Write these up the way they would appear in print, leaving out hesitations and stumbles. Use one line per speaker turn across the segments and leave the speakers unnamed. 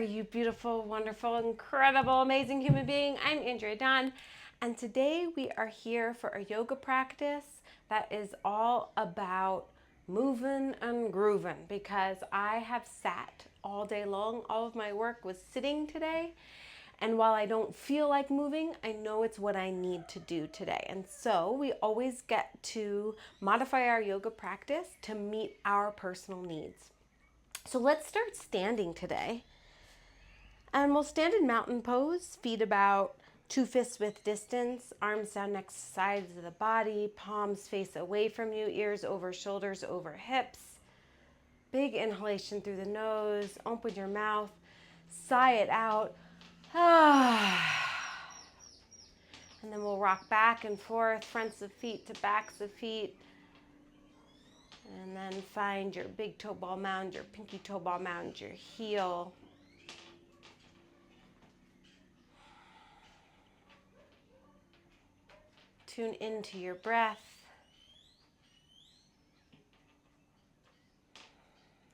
you beautiful, wonderful, incredible, amazing human being? I'm Andrea Dawn, and today we are here for a yoga practice that is all about moving and grooving, because I have sat all day long. All of my work was sitting today, and while I don't feel like moving, I know it's what I need to do today. And so we always get to modify our yoga practice to meet our personal needs. So let's start standing today. And we'll stand in mountain pose, feet about 2 fists width distance, arms down next to sides of the body, palms face away from you, ears over shoulders, over hips. Big inhalation through the nose, open your mouth, sigh it out. And then we'll rock back and forth, fronts of feet to backs of feet. And then find your big toe ball mound, your pinky toe ball mound, your heel. Tune into your breath.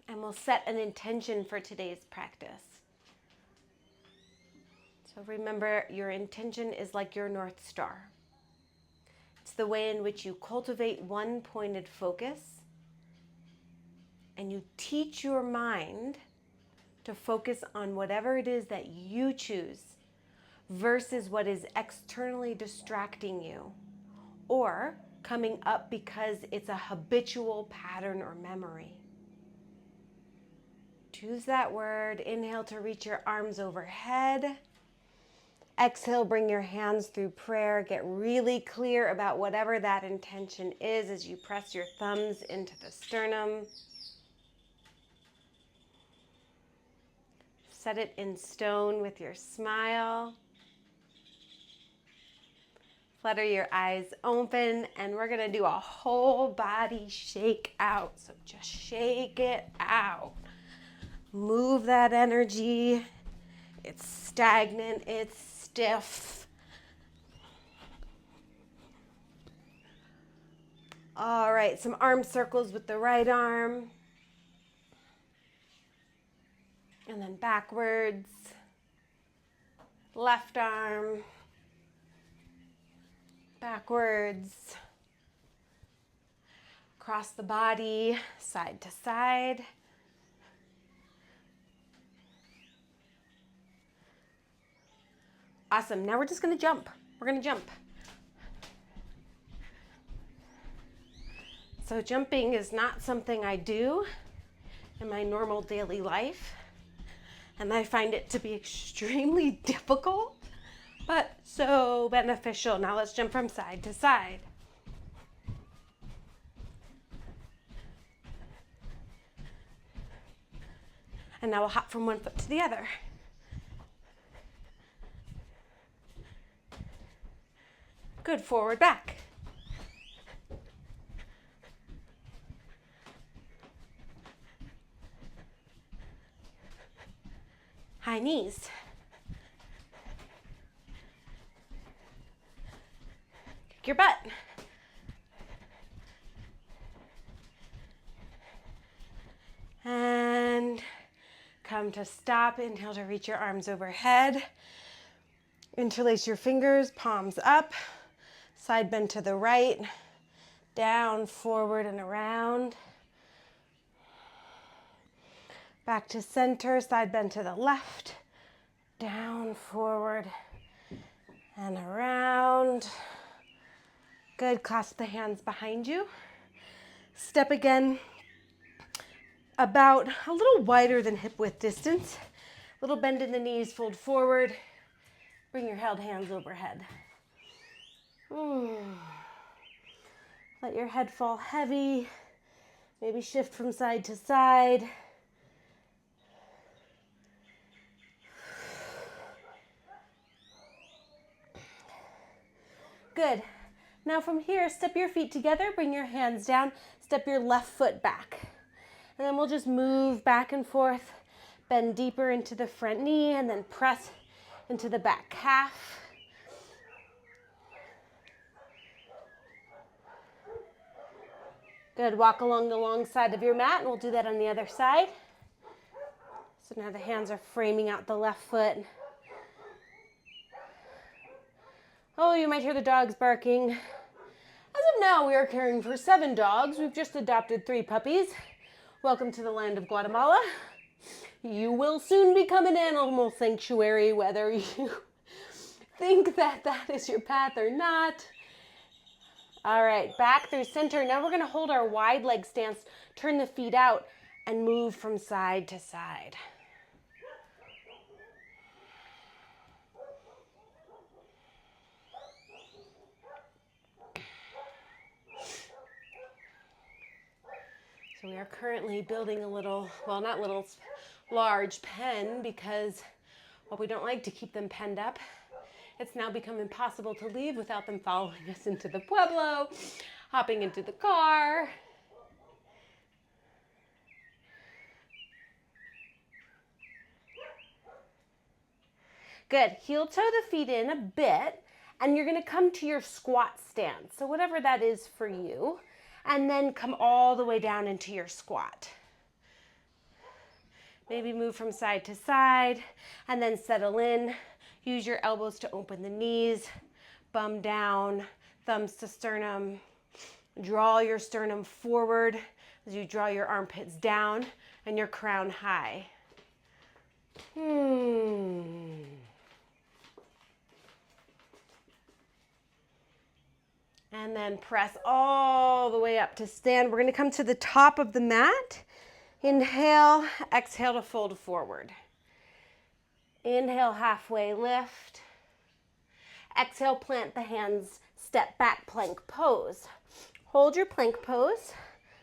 And we'll set an intention for today's practice. So remember, your intention is like your North Star. It's the way in which you cultivate one pointed focus, and you teach your mind to focus on whatever it is that you choose versus what is externally distracting you or coming up because it's a habitual pattern or memory. Choose that word. Inhale to reach your arms overhead. Exhale, bring your hands through prayer. Get really clear about whatever that intention is as you press your thumbs into the sternum. Set it in stone with your smile. Flutter your eyes open, and we're gonna do a whole body shake out. So just shake it out. Move that energy. It's stagnant, it's stiff. All right, some arm circles with the right arm. And then backwards, left arm, backwards, across the body, side to side. Awesome, now we're just gonna jump. We're gonna jump. So jumping is not something I do in my normal daily life. And I find it to be extremely difficult, but so beneficial. Now let's jump from side to side. And now we'll hop from one foot to the other. Good, forward, back. High knees. Kick your butt. And come to stop. Inhale to reach your arms overhead. Interlace your fingers, palms up. Side bend to the right. Down, forward, and around. Back to center, side bend to the left, down, forward, and around. Good, clasp the hands behind you. Step again about a little wider than hip width distance. Little bend in the knees, fold forward. Bring your held hands overhead. Let your head fall heavy. Maybe shift from side to side. Good. Now from here, step your feet together, bring your hands down, step your left foot back. And then we'll just move back and forth, bend deeper into the front knee, and then press into the back calf. Good, walk along the long side of your mat, and we'll do that on the other side. So now the hands are framing out the left foot. Oh, you might hear the dogs barking. As of now, we are caring for 7 dogs. We've just adopted 3 puppies. Welcome to the land of Guatemala. You will soon become an animal sanctuary, whether you think that that is your path or not. All right, back through center. Now we're going to hold our wide leg stance, turn the feet out, and move from side to side. So we are currently building a little, well, not little, large pen because, well, we don't like to keep them penned up. It's now become impossible to leave without them following us into the pueblo, hopping into the car. Good. Heel toe the feet in a bit, and you're going to come to your squat stance. So whatever that is for you, and then come all the way down into your squat. Maybe move from side to side, and then settle in. Use your elbows to open the knees, bum down, thumbs to sternum. Draw your sternum forward as you draw your armpits down and your crown high. And then press all the way up to stand. We're going to come to the top of the mat. Inhale, exhale to fold forward. Inhale, halfway lift. Exhale, plant the hands, step back, plank pose. Hold your plank pose.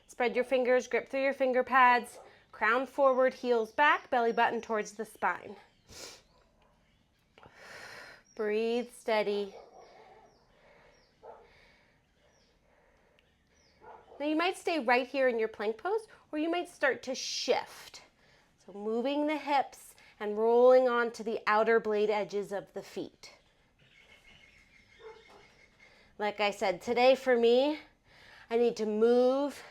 Spread your fingers, grip through your finger pads. Crown forward, heels back, belly button towards the spine. Breathe steady. Now you might stay right here in your plank pose, or you might start to shift. So moving the hips and rolling onto the outer blade edges of the feet. Like I said, today for me, I need to move.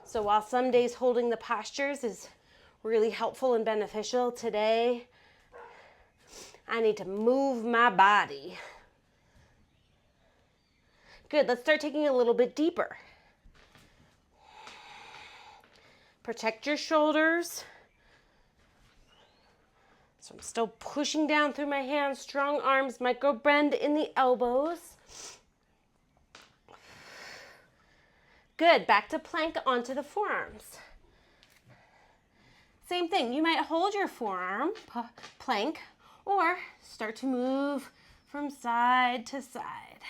So while some days holding the postures is really helpful and beneficial, today I need to move my body. Good, let's start taking a little bit deeper. Protect your shoulders. So I'm still pushing down through my hands, strong arms, micro bend in the elbows. Good, back to plank onto the forearms. Same thing, you might hold your forearm, plank, or start to move from side to side.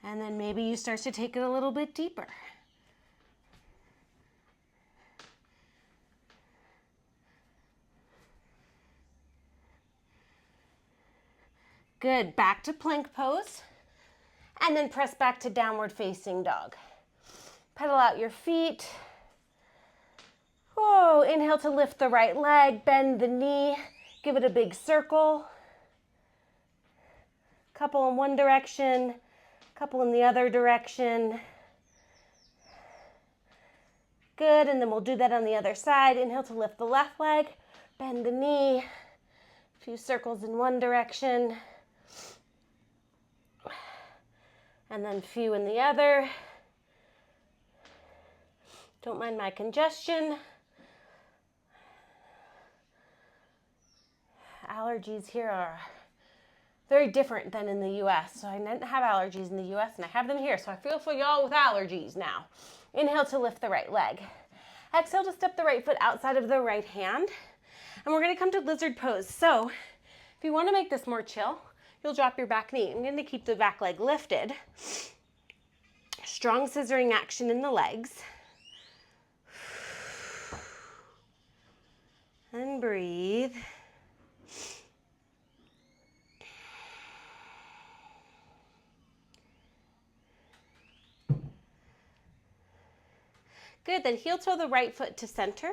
And then maybe you start to take it a little bit deeper. Good, back to plank pose, and then press back to downward facing dog. Pedal out your feet. Whoa, inhale to lift the right leg, bend the knee, give it a big circle. Couple in one direction, couple in the other direction. Good, and then we'll do that on the other side. Inhale to lift the left leg, bend the knee, a few circles in one direction. And then few in the other. Don't mind my congestion. Allergies here are very different than in the US. So I didn't have allergies in the US and I have them here. So I feel for y'all with allergies now. Inhale to lift the right leg. Exhale to step the right foot outside of the right hand. And we're gonna come to lizard pose. So if you wanna make this more chill, you'll drop your back knee. I'm going to keep the back leg lifted. Strong scissoring action in the legs. And breathe. Good, then heel toe the right foot to center.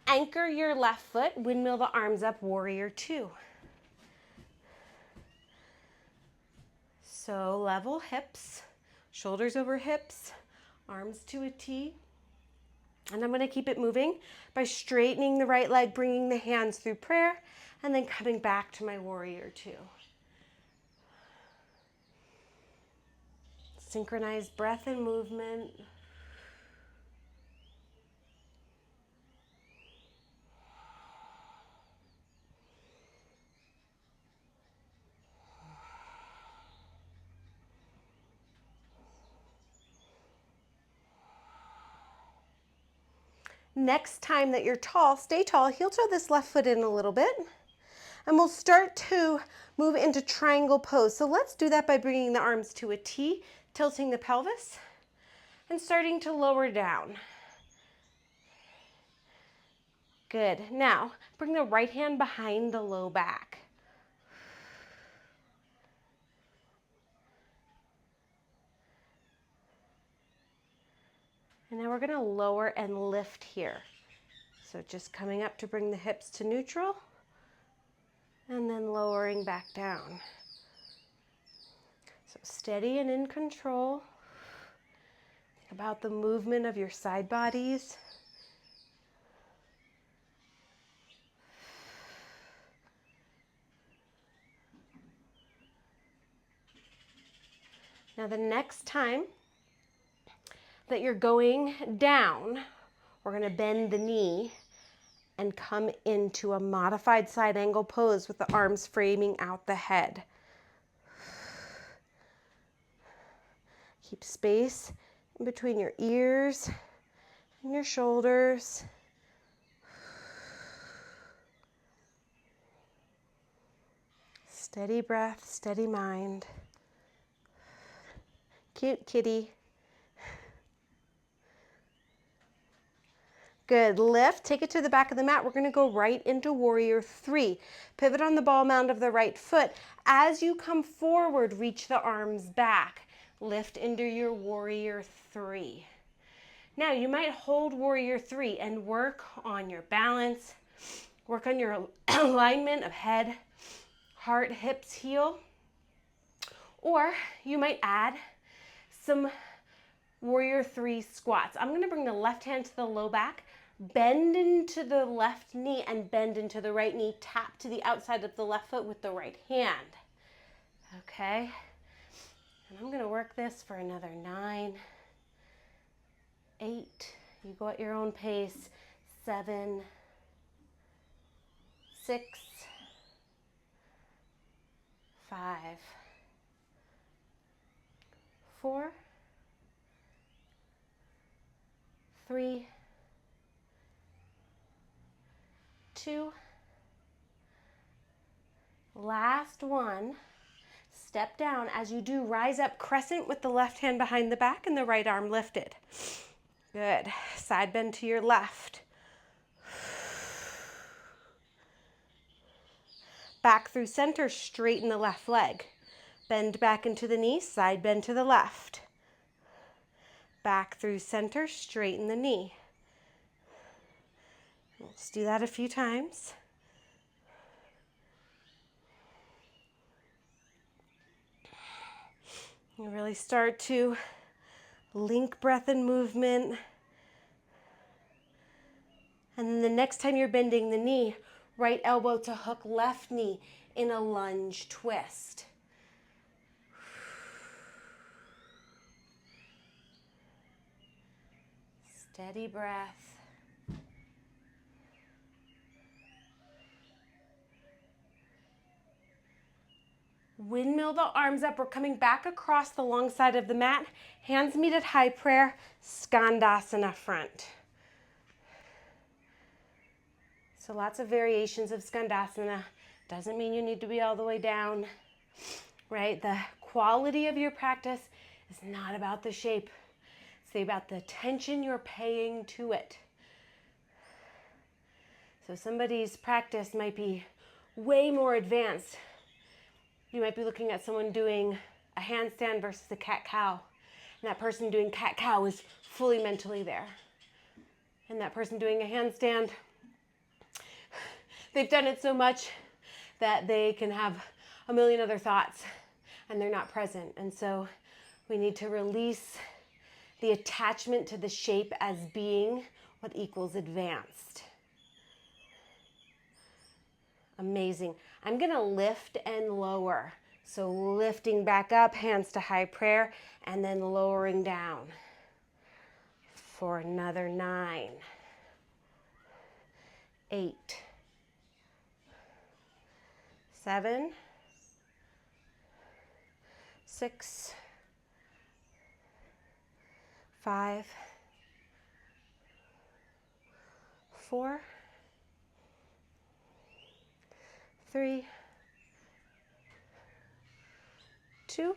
Anchor your left foot, windmill the arms up, warrior two. So level hips, shoulders over hips, Arms to a T. And I'm going to keep it moving by straightening the right leg, bringing the hands through prayer, and then coming back to my warrior two. Synchronized breath and movement. Next time that you're tall, stay tall. Heel toe this left foot in a little bit. And we'll start to move into triangle pose. So let's do that by bringing the arms to a T, tilting the pelvis, and starting to lower down. Good. Now, bring the right hand behind the low back. And now we're going to lower and lift here. So just coming up to bring the hips to neutral and then lowering back down. So steady and in control. Think about the movement of your side bodies. Now the next time that you're going down, we're going to bend the knee and come into a modified side angle pose with the arms framing out the head. Keep space in between your ears and your shoulders. Steady breath, steady mind. Cute kitty. Good. Lift. Take it to the back of the mat. We're going to go right into warrior three. Pivot on the ball mound of the right foot. As you come forward, reach the arms back. Lift into your warrior three. Now you might hold warrior three and work on your balance. Work on your alignment of head, heart, hips, heel. Or you might add some warrior three squats. I'm going to bring the left hand to the low back, bend into the left knee and bend into the right knee. Tap to the outside of the left foot with the right hand. Okay. And I'm going to work this for another 9, 8. You go at your own pace. 7, 6, 5, 4, 3, 2, last one. Step down. As you do, rise up crescent with the left hand behind the back and the right arm lifted. Good. Side bend to your left. Back through center, straighten the left leg. Bend back into the knee, side bend to the left. Back through center, straighten the knee. Let's do that a few times. You really start to link breath and movement. And then the next time you're bending the knee, right elbow to hook left knee in a lunge twist. Steady breath. Windmill the arms up. We're coming back across the long side of the mat. Hands meet at high prayer. Skandasana front. So lots of variations of Skandasana. Doesn't mean you need to be all the way down, right? The quality of your practice is not about the shape. It's about the attention you're paying to it. So somebody's practice might be way more advanced. You might be looking at someone doing a handstand versus a cat-cow. And that person doing cat-cow is fully mentally there. And that person doing a handstand, they've done it so much that they can have a million other thoughts and they're not present. And so we need to release the attachment to the shape as being what equals advanced. Amazing. I'm gonna lift and lower. So lifting back up, hands to high prayer, and then lowering down for another 9, 8, 7, 6, 5, 4, 3, 2,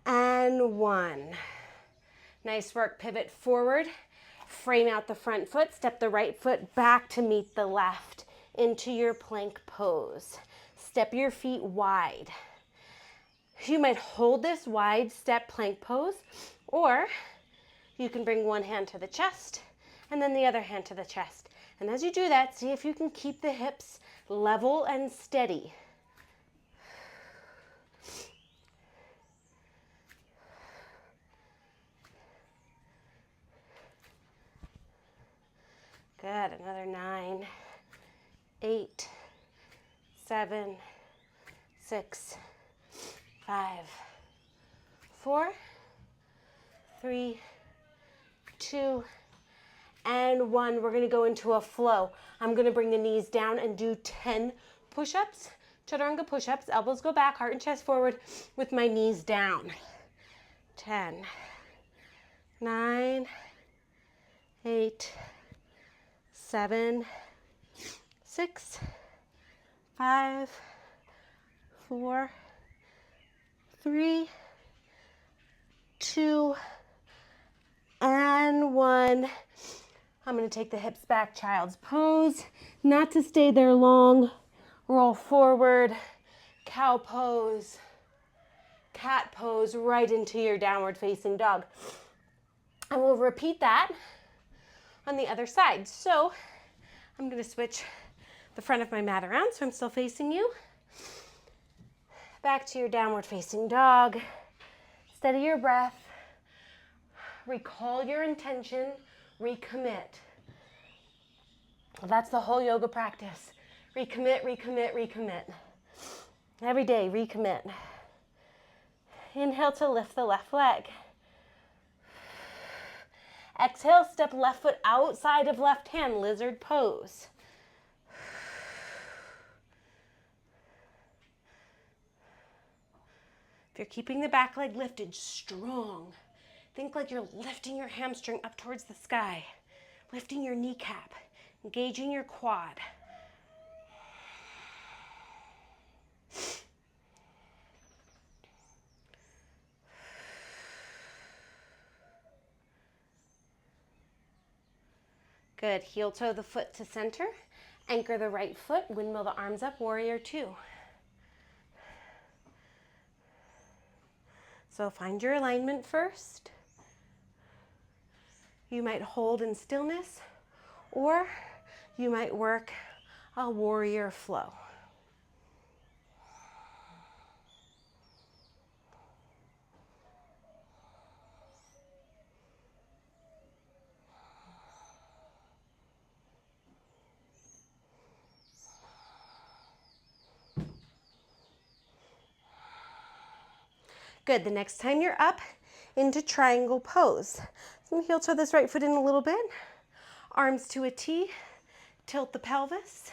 and 1. Nice work. Pivot forward, frame out the front foot, step the right foot back to meet the left into your plank pose. Step your feet wide. You might hold this wide step plank pose, or you can bring one hand to the chest and then the other hand to the chest. And as you do that, see if you can keep the hips level and steady. Good. Another 9, 8, 7, 6, 5, 4, 3, 2, and 1. We're going to go into a flow. I'm going to bring the knees down and do 10 push-ups, chaturanga push-ups. Elbows go back, heart and chest forward with my knees down. 10, 9, 8, 7, 6, 5, 4, 3, 2, and 1. I'm going to take the hips back, child's pose. Not to stay there long. Roll forward, cow pose, cat pose, right into your downward facing dog. And we'll repeat that on the other side. So I'm going to switch the front of my mat around so I'm still facing you. Back to your downward facing dog. Steady your breath. Recall your intention. Recommit. That's the whole yoga practice. Recommit, recommit, recommit. Every day, recommit. Inhale to lift the left leg. Exhale, step left foot outside of left hand, lizard pose. If you're keeping the back leg lifted, strong. Think like you're lifting your hamstring up towards the sky, lifting your kneecap, engaging your quad. Good. Heel toe the foot to center. Anchor the right foot. Windmill the arms up. Warrior 2. So find your alignment first. You might hold in stillness, or you might work a warrior flow. Good. The next time you're up into triangle pose. So heel toe this right foot in a little bit. Arms to a T. Tilt the pelvis.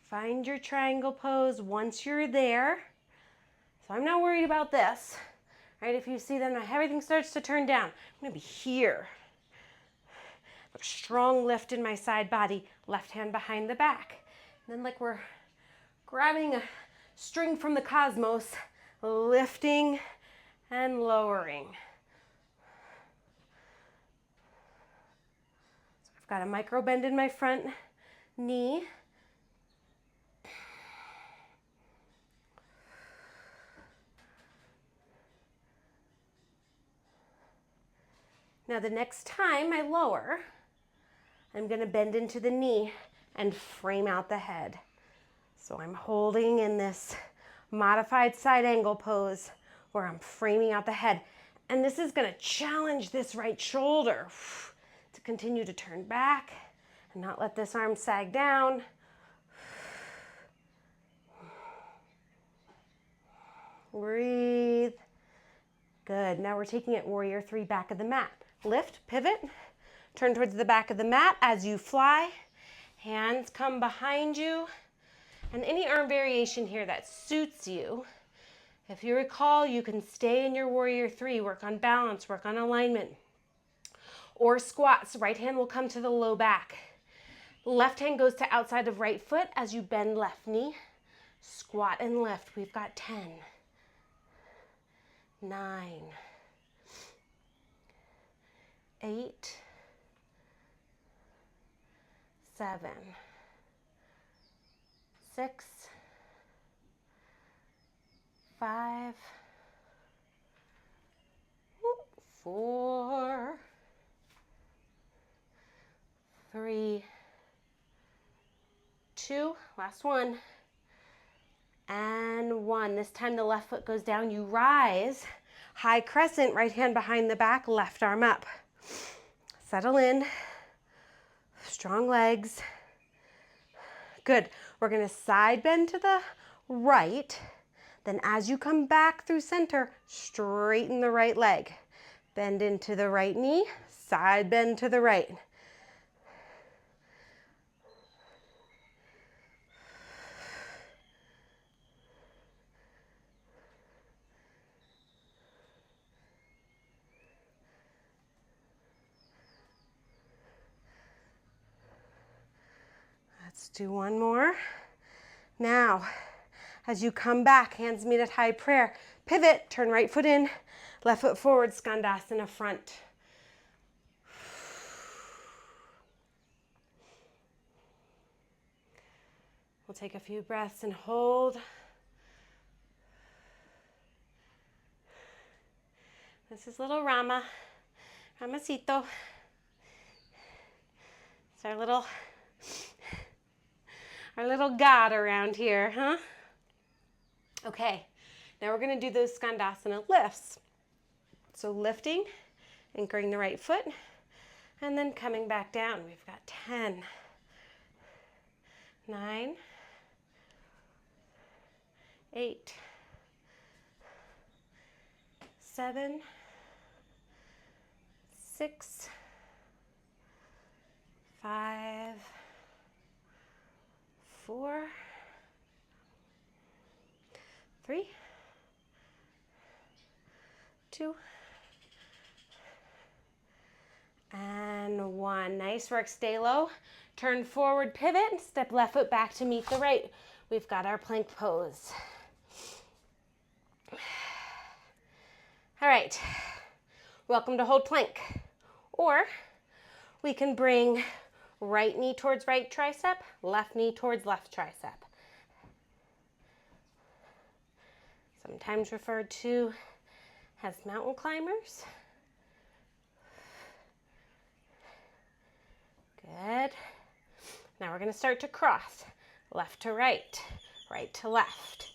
Find your triangle pose once you're there. So I'm not worried about this. Right? If you see that everything starts to turn down, I'm going to be here. A strong lift in my side body. Left hand behind the back. And then like we're grabbing a string from the cosmos, lifting and lowering. So I've got a micro bend in my front knee. Now the next time I lower, I'm going to bend into the knee and frame out the head. So I'm holding in this modified side angle pose where I'm framing out the head. And this is gonna challenge this right shoulder to continue to turn back and not let this arm sag down. Breathe. Good. Now we're taking it warrior three, back of the mat. Lift, pivot, turn towards the back of the mat as you fly. Hands come behind you. And any arm variation here that suits you. If you recall, you can stay in your warrior three, work on balance, work on alignment. Or squats, right hand will come to the low back. Left hand goes to outside of right foot as you bend left knee. Squat and lift. We've got 10, 9, 8, 7, 6, 5, 4, 3, 2, last one, and 1. This time the left foot goes down, you rise, high crescent, right hand behind the back, left arm up. Settle in, strong legs. Good. We're gonna side bend to the right. Then as you come back through center, straighten the right leg. Bend into the right knee, side bend to the right. Let's do one more. Now, as you come back, hands meet at high prayer. Pivot, turn right foot in, left foot forward, skandasana front. We'll take a few breaths and hold. This is little Rama, Ramacito. It's our little god around here, huh? Okay, now we're gonna do those skandasana lifts. So lifting, anchoring the right foot, and then coming back down. We've got 10, 9, 8, 7, 6, 5, 4, 3, 2, and 1. Nice work. Stay low. Turn forward, pivot, step left foot back to meet the right. We've got our plank pose. All right. Welcome to hold plank. Or we can bring right knee towards right tricep, left knee towards left tricep. Sometimes referred to as mountain climbers. Good. Now we're going to start to cross. Left to right, right to left.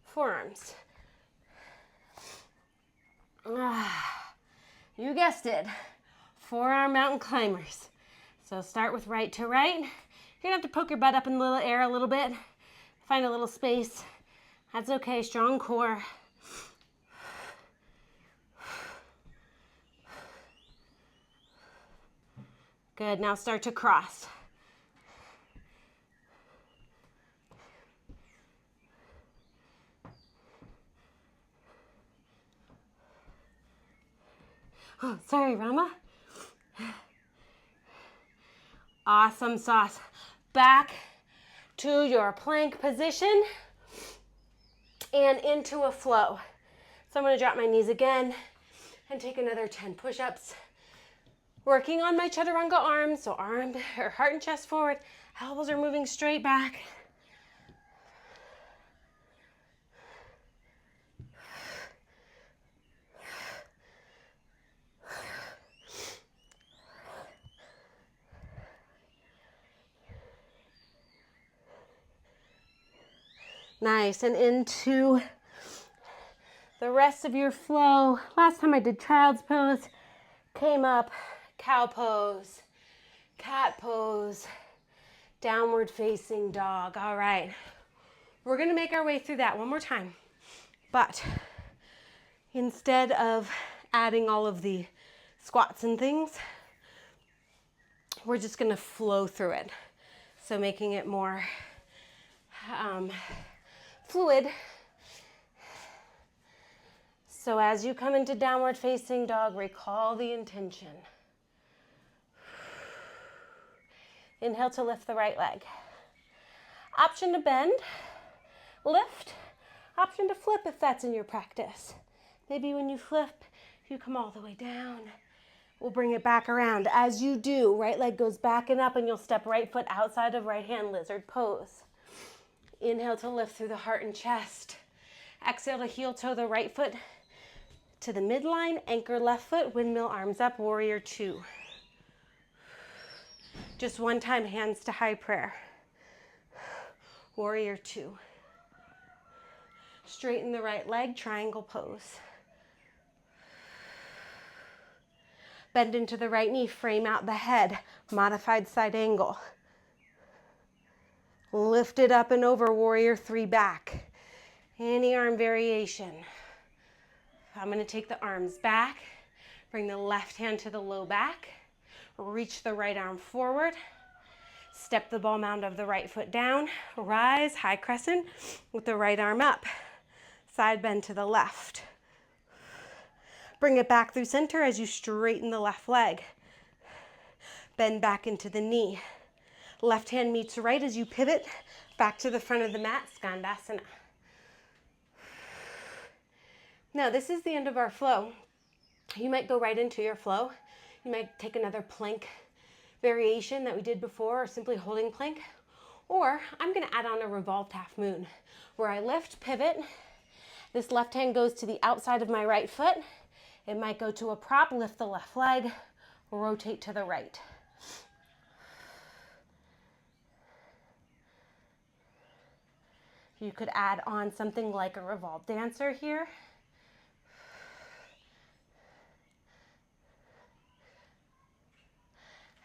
Forearms. You guessed it, forearm mountain climbers. So start with right to right. You're gonna have to poke your butt up in the little air a little bit. Find a little space. That's okay, strong core. Good, now start to cross. Oh, sorry, Rama. Awesome sauce. Back to your plank position and into a flow. So I'm gonna drop my knees again and take another 10 push-ups. Working on my chaturanga arms, so arm or heart and chest forward, elbows are moving straight back. Nice, and into the rest of your flow. Last time I did child's pose, came up, cow pose, cat pose, downward facing dog. All right, we're gonna make our way through that one more time. But instead of adding all of the squats and things, we're just gonna flow through it. So making it more fluid. So as you come into downward facing dog, recall the intention. Inhale to lift the right leg. Option to bend, lift. Option to flip if that's in your practice. Maybe when you flip, you come all the way down. We'll bring it back around. As you do, right leg goes back and up, and you'll step right foot outside of right hand, lizard pose. Inhale to lift through the heart and chest. Exhale to heel toe the right foot to the midline, anchor left foot, windmill arms up, warrior two. Just one time, hands to high prayer. Warrior two. Straighten the right leg, triangle pose. Bend into the right knee, frame out the head, modified side angle. Lift it up and over, warrior three back. Any arm variation. I'm gonna take the arms back, bring the left hand to the low back, reach the right arm forward, step the ball mound of the right foot down, rise, high crescent with the right arm up, side bend to the left. Bring it back through center as you straighten the left leg. Bend back into the knee. Left hand meets right as you pivot back to the front of the mat, Skandasana. Now, this is the end of our flow. You might go right into your flow. You might take another plank variation that we did before, or simply holding plank. Or I'm gonna add on a revolved half moon, where I lift, pivot. This left hand goes to the outside of my right foot. It might go to a prop, lift the left leg, rotate to the right. You could add on something like a revolved dancer here.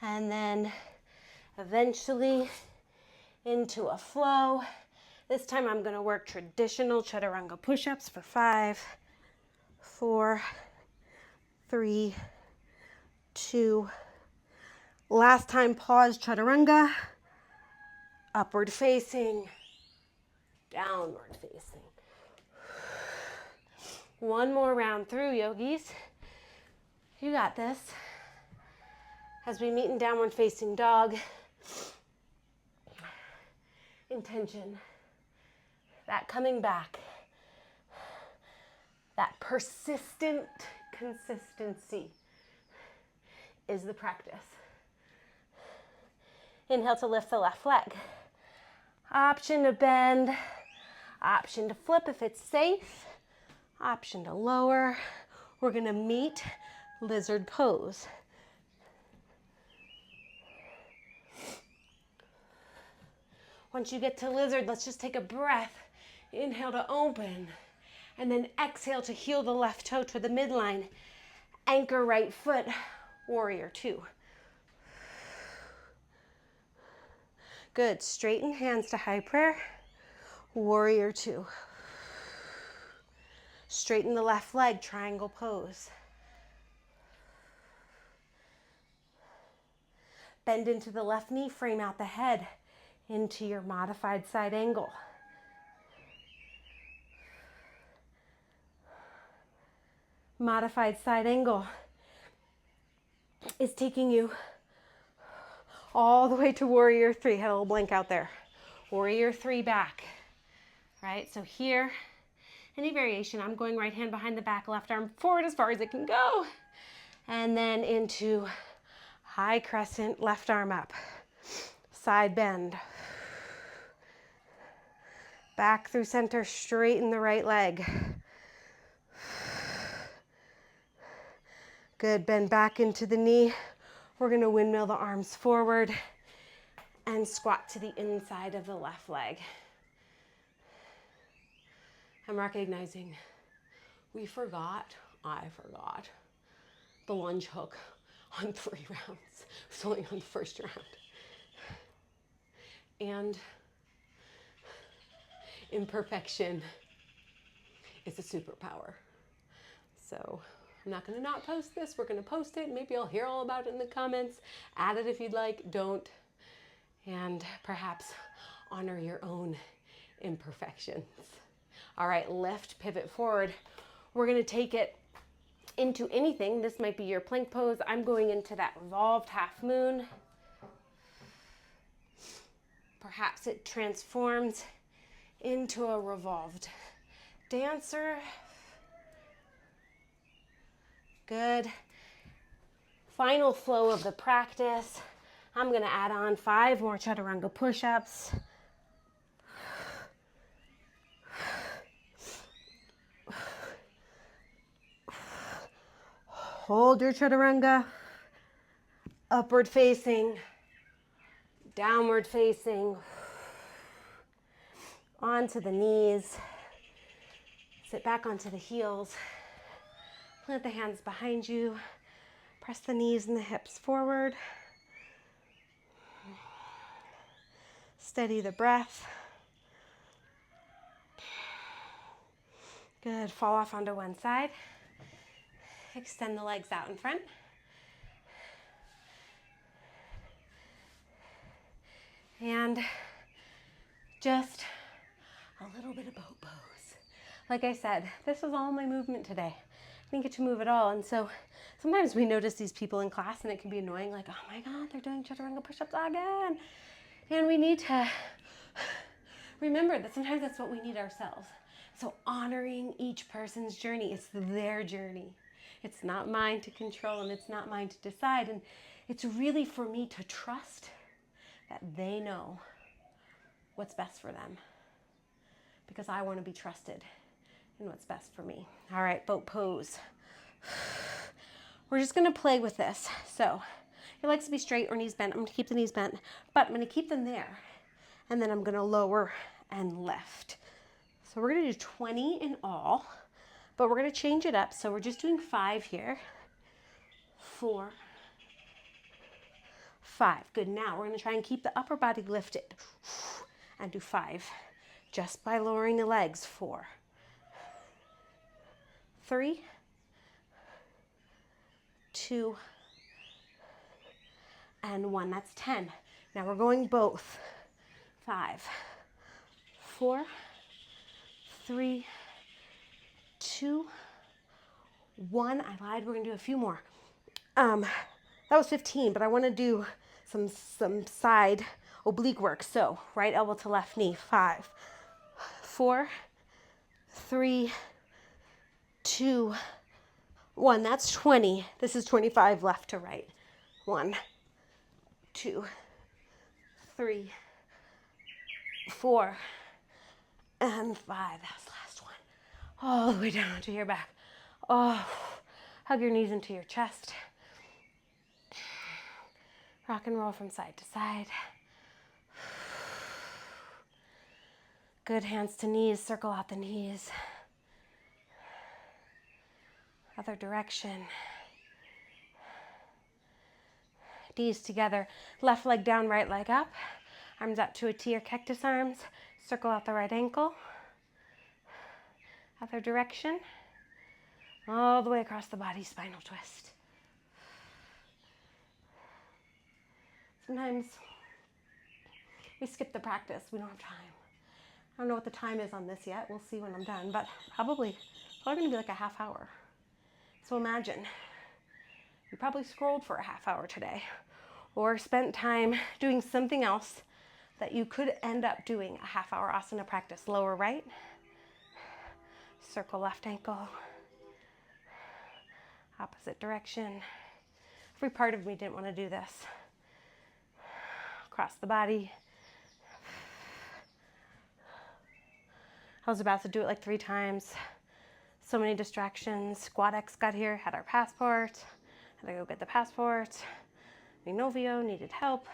And then eventually into a flow. This time I'm gonna work traditional chaturanga push-ups for 5, 4, 3, 2. Last time, pause chaturanga, upward facing, downward facing. One more round through, yogis. You got this. As we meet in downward facing dog, intention, that coming back, that persistent consistency is the practice. Inhale to lift the left leg. Option to bend, option to flip if it's safe, option to lower. We're gonna meet lizard pose. Once you get to lizard, let's just take a breath. Inhale to open, and then exhale to heel the left toe to the midline. Anchor right foot, warrior two. Good, straighten hands to high prayer, warrior two. Straighten the left leg, triangle pose. Bend into the left knee, frame out the head into your modified side angle. Modified side angle is taking you all the way to warrior three. Had a little blank out there. Warrior three back, right? So here, any variation, I'm going right hand behind the back, left arm forward as far as it can go. And then into high crescent, left arm up. Side bend. Back through center, straighten the right leg. Good, bend back into the knee. We're gonna windmill the arms forward and squat to the inside of the left leg. I'm recognizing I forgot the lunge hook on 3 rounds. I was only on the first round. And imperfection is a superpower. So I'm not going to not post this. We're going to post it. Maybe I'll hear all about it in the comments. Add it if you'd like. Don't. And perhaps honor your own imperfections. All right, lift, pivot forward. We're going to take it into anything. This might be your plank pose. I'm going into that revolved half moon. Perhaps it transforms into a revolved dancer. Good. Final flow of the practice. I'm going to add on 5 more chaturanga push-ups. Hold your chaturanga. Upward facing, downward facing, onto the knees. Sit back onto the heels. Plant the hands behind you. Press the knees and the hips forward. Steady the breath. Good. Fall off onto one side. Extend the legs out in front. And just a little bit of boat pose. Like I said, this was all my movement today. I didn't get to move at all. And so sometimes we notice these people in class and it can be annoying, like, oh my God, they're doing chaturanga push-ups again. And we need to remember that sometimes that's what we need ourselves. So honoring each person's journey, it's their journey. It's not mine to control and it's not mine to decide. And it's really for me to trust that they know what's best for them, because I want to be trusted in what's best for me. All right, boat pose. We're just going to play with this. So your legs to be straight or knees bent. I'm going to keep the knees bent, but I'm going to keep them there. And then I'm going to lower and lift. So we're going to do 20 in all, but we're going to change it up. So we're just doing 5 here. 4, 5. Good. Now we're going to try and keep the upper body lifted and do 5 just by lowering the legs. 4, 3, 2, and 1. That's 10. Now we're going both. 5, 4, 3, 2, 1. I lied. We're going to do a few more. That was 15, but I want to do some side oblique work. So right elbow to left knee. 5, 4, 3, 2, 1. That's 20. This is 25 left to right. 1, 2, 3, 4, and 5. That was the last one. All the way down to your back. Oh, hug your knees into your chest. Rock and roll from side to side. Good. Hands to knees. Circle out the knees. Other direction. Knees together. Left leg down, right leg up. Arms out to a T or cactus arms. Circle out the right ankle. Other direction. All the way across the body, spinal twist. Sometimes we skip the practice. We don't have time. I don't know what the time is on this yet. We'll see when I'm done, but probably going to be like a half hour. So imagine you probably scrolled for a half hour today or spent time doing something else that you could end up doing a half hour asana practice. Lower right, circle left ankle, opposite direction. Every part of me didn't want to do this. Across the body. I was about to do it like 3 times. So many distractions. Squad X got here, had our passport. Had to go get the passport. Mi novio needed help.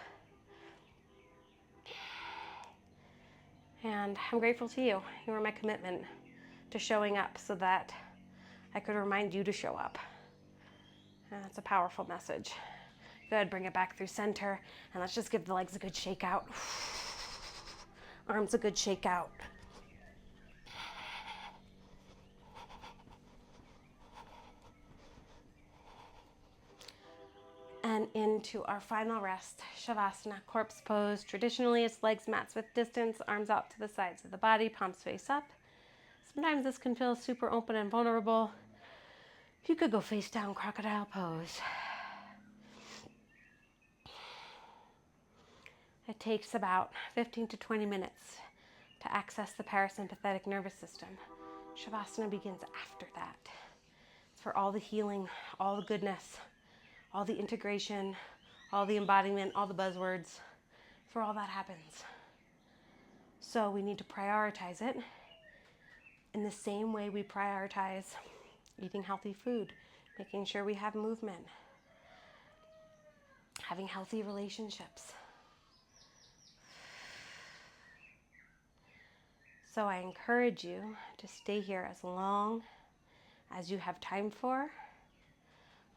And I'm grateful to you. You were my commitment to showing up so that I could remind you to show up. And that's a powerful message. Good, bring it back through center, and let's just give the legs a good shake out. Arms a good shake out. And into our final rest, Shavasana, corpse pose. Traditionally, it's legs mats with distance, arms out to the sides of the body, palms face up. Sometimes this can feel super open and vulnerable. You could go face down, crocodile pose. It takes about 15 to 20 minutes to access the parasympathetic nervous system. Shavasana begins after that. It's for all the healing, all the goodness, all the integration, all the embodiment, all the buzzwords. It's where all that happens. So we need to prioritize it in the same way we prioritize eating healthy food, making sure we have movement, having healthy relationships. So I encourage you to stay here as long as you have time for.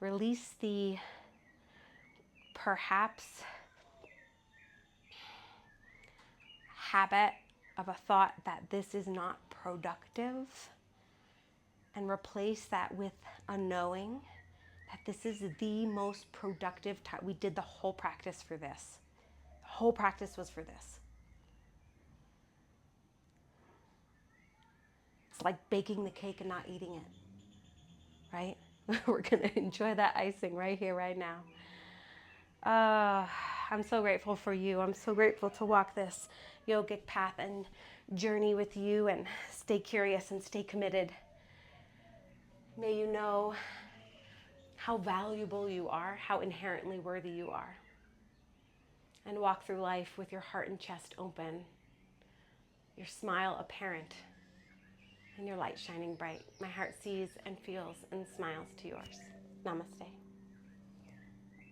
Release the perhaps habit of a thought that this is not productive, and replace that with a knowing that this is the most productive time. We did the whole practice for this. The whole practice was for this. It's like baking the cake and not eating it, right? We're gonna enjoy that icing right here, right now. I'm so grateful for you. I'm so grateful to walk this yogic path and journey with you and stay curious and stay committed. May you know how valuable you are, how inherently worthy you are. And walk through life with your heart and chest open, your smile apparent, and your light shining bright. My heart sees and feels and smiles to yours. Namaste.